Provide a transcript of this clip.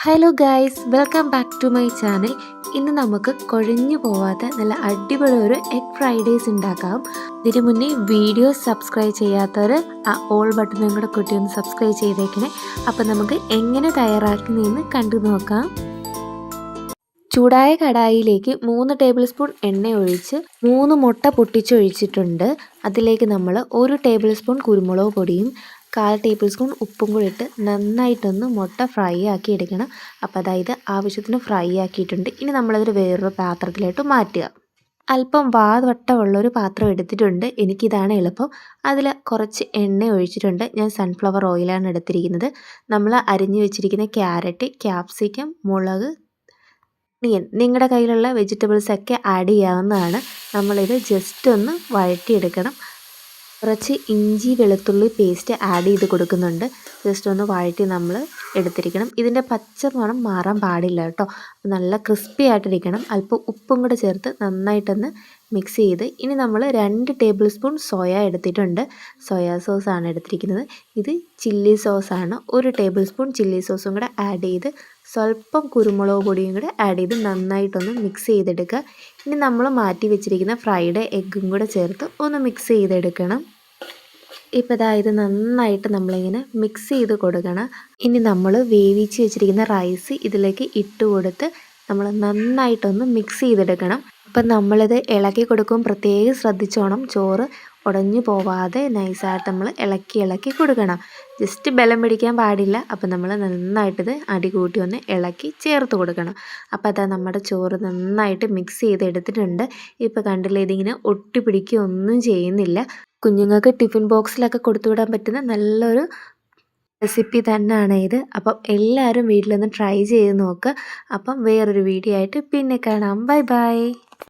Hello guys, welcome back to my channel. ഇന്ന് നമുക്ക് കുഴഞ്ഞു പോവാത്ത നല്ല അടിപൊളി ഒരു എഗ് ഫ്രൈഡ് റൈസ് ഉണ്ടാക്കാം. ഇതിന് മുന്നേ വീഡിയോ സബ്സ്ക്രൈബ് ചെയ്യാത്തവർ ആ ഓൾ ബട്ടൺ കൂടെ കുട്ടി ഒന്ന് സബ്സ്ക്രൈബ് ചെയ്തേക്കണേ. അപ്പം നമുക്ക് എങ്ങനെ തയ്യാറാക്കുന്നതെന്ന് കണ്ടു നോക്കാം. ചൂടായ കടായിലേക്ക് 3 ടേബിൾ സ്പൂൺ എണ്ണ ഒഴിച്ച് 3 മുട്ട പൊട്ടിച്ചൊഴിച്ചിട്ടുണ്ട്. അതിലേക്ക് നമ്മൾ 1 ടേബിൾ സ്പൂൺ കുരുമുളക് പൊടിയും 1/4 ടേബിൾ സ്പൂൺ ഉപ്പും കൂടി ഇട്ട് നന്നായിട്ടൊന്ന് മുട്ട ഫ്രൈ ആക്കി എടുക്കണം. അപ്പോൾ അതായത് ആവശ്യത്തിന് ഫ്രൈ ആക്കിയിട്ടുണ്ട്. ഇനി നമ്മളതൊരു വേറൊരു പാത്രത്തിലോട്ട് മാറ്റുക. അല്പം വാവട്ടമുള്ളൊരു പാത്രം എടുത്തിട്ടുണ്ട്. എനിക്കിതാണ് എളുപ്പം. അതിൽ കുറച്ച് എണ്ണ ഒഴിച്ചിട്ടുണ്ട്. ഞാൻ സൺഫ്ലവർ ഓയിലാണ് എടുത്തിരിക്കുന്നത്. നമ്മൾ അരിഞ്ഞു വെച്ചിരിക്കുന്ന ക്യാരറ്റ്, ക്യാപ്സിക്കം, മുളക്, നിങ്ങളുടെ കയ്യിലുള്ള വെജിറ്റബിൾസൊക്കെ ആഡ് ചെയ്യാവുന്നതാണ്. നമ്മളിത് ജസ്റ്റ് ഒന്ന് വഴറ്റിയെടുക്കണം. കുറച്ച് ഇഞ്ചി വെളുത്തുള്ളി പേസ്റ്റ് ആഡ് ചെയ്ത് കൊടുക്കുന്നുണ്ട്. ജസ്റ്റ് ഒന്ന് വഴറ്റി നമ്മൾ എടുത്തിരിക്കണം. ഇതിൻ്റെ പച്ച മണം മാറാൻ പാടില്ല കേട്ടോ. നല്ല ക്രിസ്പി ആയിട്ടിരിക്കണം. അല്പം ഉപ്പും കൂടെ ചേർത്ത് നന്നായിട്ടൊന്ന് മിക്സ് ചെയ്ത് ഇനി നമ്മൾ 2 ടേബിൾ സ്പൂൺ സോയ എടുത്തിട്ടുണ്ട്. സോയാ സോസാണ് എടുത്തിരിക്കുന്നത്. ഇത് ചില്ലി സോസാണ്. 1 ടേബിൾ സ്പൂൺ ചില്ലി സോസും കൂടെ ആഡ് ചെയ്ത് സ്വല്പം കുരുമുളക് പൊടിയും കൂടെ ആഡ് ചെയ്ത് നന്നായിട്ടൊന്ന് മിക്സ് ചെയ്തെടുക്കുക. ഇനി നമ്മൾ മാറ്റി വെച്ചിരിക്കുന്ന ഫ്രൈഡ് എഗ്ഗും കൂടെ ചേർത്ത് ഒന്ന് മിക്സ് ചെയ്തെടുക്കണം. ഇപ്പോൾ ഇത് നന്നായിട്ട് നമ്മളിങ്ങനെ മിക്സ് ചെയ്ത് കൊടുക്കണം. ഇനി നമ്മൾ വേവിച്ച് വെച്ചിരിക്കുന്ന റൈസ് ഇതിലേക്ക് ഇട്ട് കൊടുത്ത് നമ്മൾ നന്നായിട്ടൊന്ന് മിക്സ് ചെയ്തെടുക്കണം. അപ്പം നമ്മളിത് ഇളക്കി കൊടുക്കുമ്പോൾ പ്രത്യേകം ശ്രദ്ധിച്ചോണം. ചോറ് ഉടഞ്ഞു പോവാതെ നൈസായിട്ട് നമ്മൾ ഇളക്കി കൊടുക്കണം. ജസ്റ്റ് ബലം പിടിക്കാൻ പാടില്ല. അപ്പം നമ്മൾ നന്നായിട്ടിത് അടി കൂട്ടി ഒന്ന് ഇളക്കി ചേർത്ത് കൊടുക്കണം. അപ്പോൾ അതാ നമ്മുടെ ചോറ് നന്നായിട്ട് മിക്സ് ചെയ്തെടുത്തിട്ടുണ്ട്. ഇപ്പോൾ കണ്ടില്ലേ, ഇതിങ്ങനെ ഒട്ടി പിടിക്കുകയൊന്നും ചെയ്യുന്നില്ല. കുഞ്ഞുങ്ങൾക്ക് ടിഫിൻ ബോക്സിലൊക്കെ കൊടുത്തു വിടാൻ പറ്റുന്ന നല്ലൊരു റെസിപ്പി തന്നെയാണ് ഇത്. അപ്പം എല്ലാവരും വീട്ടിലൊന്ന് ട്രൈ ചെയ്ത് നോക്കുക. അപ്പം വേറൊരു വീഡിയോ ആയിട്ട് പിന്നെ കാണാം. Bye bye.